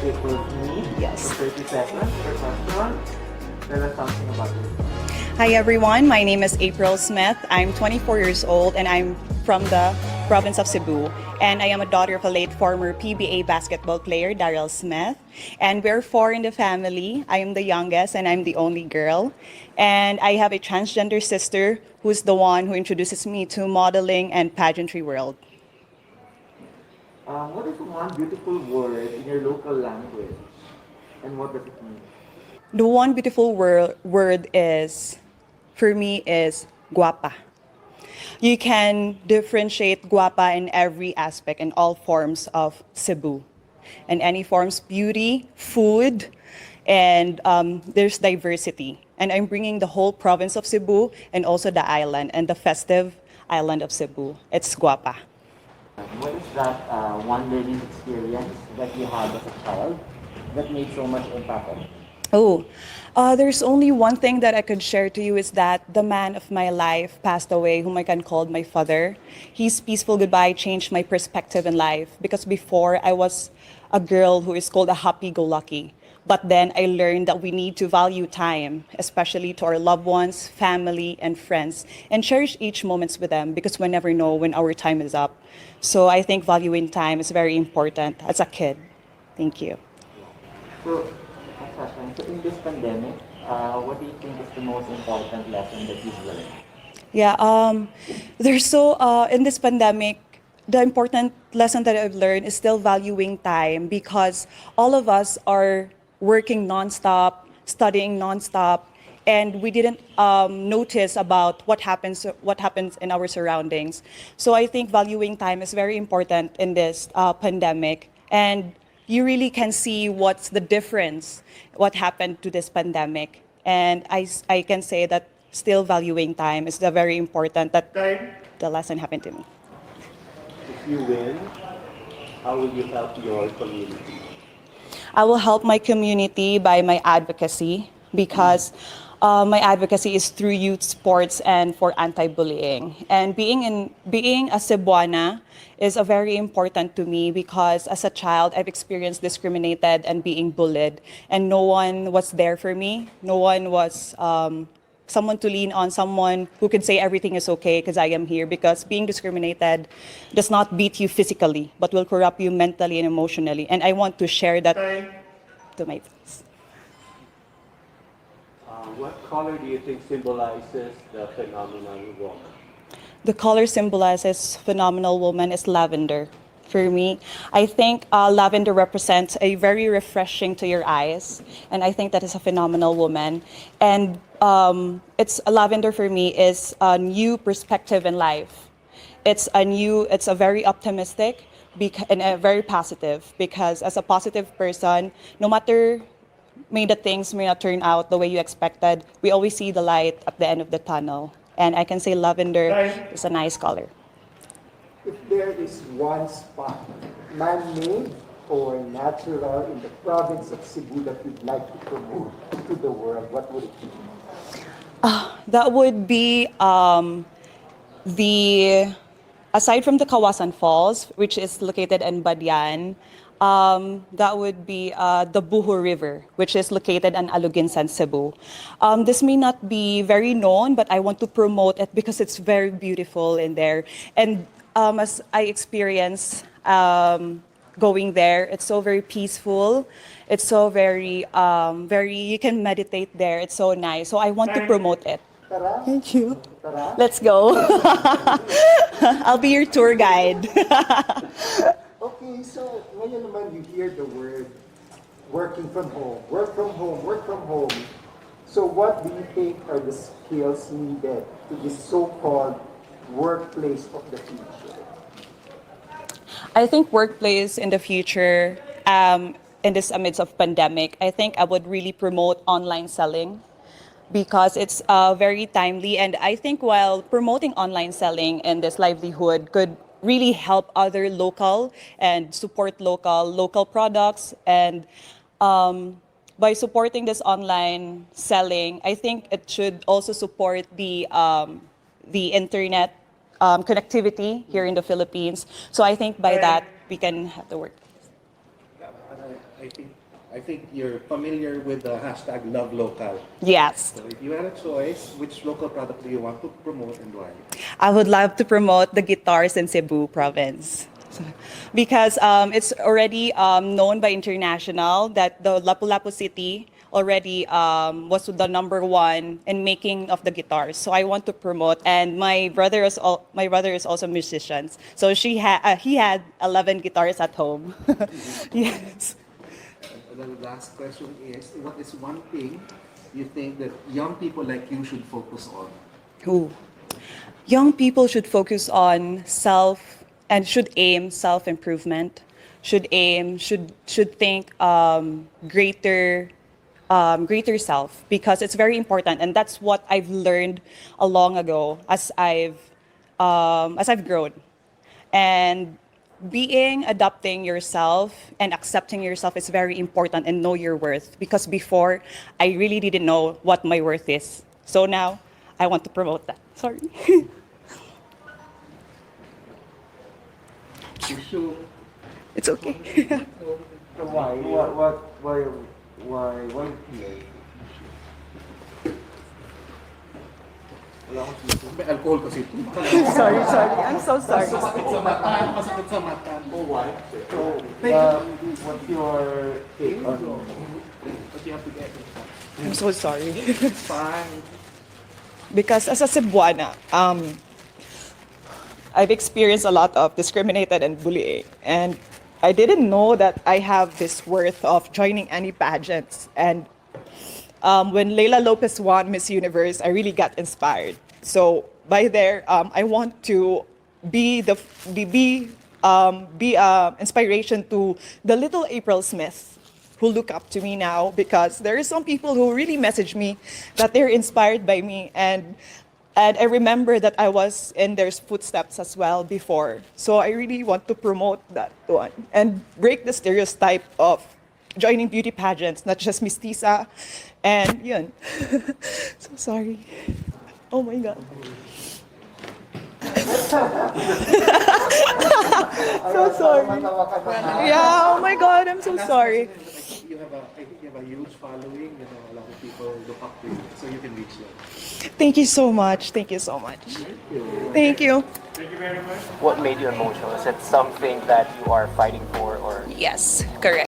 April Smith. Yes. For 30 seconds per question. Tell us something about yourself. Hi everyone, my name is April Smith. I'm 24 years old and I'm from the province of Cebu. And I am a daughter of a late former PBA basketball player, Daryl Smith. And we're four in the family. I am the youngest and I'm the only girl. And I have a transgender sister who's the one who introduces me to modeling and pageantry world. What is one beautiful word in your local language? And what does it mean? The one beautiful word is, for me, is guapa. You can differentiate guapa in every aspect, in all forms of Cebu. And any forms, beauty, food, and there's diversity. And I'm bringing the whole province of Cebu and also the island and the festive island of Cebu. It's guapa. What is that one learning experience that you had as a child that made so much impact on you? Oh, there's only one thing that I could share to you is that the man of my life passed away, whom I can call my father. His peaceful goodbye changed my perspective in life because before I was a girl who is called a happy-go-lucky. But then I learned that we need to value time, especially to our loved ones, family, and friends, and cherish each moments with them because we never know when our time is up. So I think valuing time is very important as a kid. Thank you. So, next question. So, in this pandemic, what do you think is the most important lesson that you've learned? Yeah, in this pandemic, the important lesson that I've learned is still valuing time because all of us are working nonstop, studying nonstop, and we didn't notice about what happens in our surroundings. So I think valuing time is very important in this pandemic, and you really can see what's the difference, what happened to this pandemic. And I can say that still valuing time is the very important that the lesson happened to me. If you win, how will you help your community? I will help my community by my advocacy because my advocacy is through youth sports and for anti-bullying. And being a Cebuana is a very important to me because as a child I've experienced discriminated and being bullied, and no one was there for me. No one was someone to lean on, someone who could say everything is okay because I am here. Because being discriminated does not beat you physically, but will corrupt you mentally and emotionally. And I want to share that to my friends. What color do you think symbolizes the phenomenal woman? The color symbolizes phenomenal woman is lavender. For me, I think lavender represents a very refreshing to your eyes, and I think that is a phenomenal woman. And it's lavender for me is a new perspective in life. It's a very optimistic and a very positive because as a positive person, no matter may the things may not turn out the way you expected, we always see the light at the end of the tunnel. And I can say lavender is a nice color. If there is one spot, man-made or natural, in the province of Cebu that you'd like to promote to the world, what would it be? That would be the, aside from the Kawasan Falls, which is located in Badian, that would be the Buho River, which is located in Aluginsan, Cebu. This may not be very known, but I want to promote it because it's very beautiful in there. And as I experience going there, it's so very peaceful. It's so you can meditate there. It's so nice. So I want to promote it. Tara? Thank you. Tara? Let's go. I'll be your tour guide. Okay, so ngayon naman you hear the word working from home, work from home, work from home. So what do you think are the skills needed to this so-called workplace of the future? I think workplace in the future, in this amidst of pandemic, I think I would really promote online selling because it's very timely. And I think while promoting online selling and this livelihood could really help other local and support local products. And by supporting this online selling, I think it should also support the internet connectivity here in the Philippines. So I think by that we can have the work. I think you're familiar with the hashtag Love Local. Yes. So if you had a choice, which local product do you want to promote and why? I would love to promote the guitars in Cebu province. Because it's already known by international that the Lapu-Lapu city already was the #1 in making of the guitars. So I want to promote, and my brother is also a musician. So he had 11 guitars at home. Yes. The last question is, what is one thing you think that young people like you should focus on? Ooh. Young people should focus on should aim self-improvement, should think greater self, because it's very important, and that's what I've learned a long ago as I've grown. And adapting yourself and accepting yourself is very important, and know your worth, because before I really didn't know what my worth is. So now I want to promote that. Sorry. Issue. It's okay. So why here? Wala akong sisi. May alcohol kasi ito. sorry. I'm so sorry. Masakit sa mata. Masakit sa mata. Oh, why? So, what's your take on But you have to get it. I'm so sorry. Fine. Because as a Cebuana, I've experienced a lot of discriminated and bullying, and I didn't know that I have this worth of joining any pageants. And when Leila Lopez won Miss Universe, I really got inspired. So by there, I want to be inspiration to the little April Smith who look up to me now, because there are some people who really message me that they're inspired by me, and I remember that I was in their footsteps as well before. So I really want to promote that one and break the stereotype of joining beauty pageants, not just mestiza, and yun. So sorry. Oh my God. So sorry. Yeah, oh my God, I'm so sorry. I think you have a huge following. You know, a lot of people look up to you, so you can reach them. Thank you so much. Thank you so much. Thank you. What made you emotional? Is it something that you are fighting for, or Yes, correct.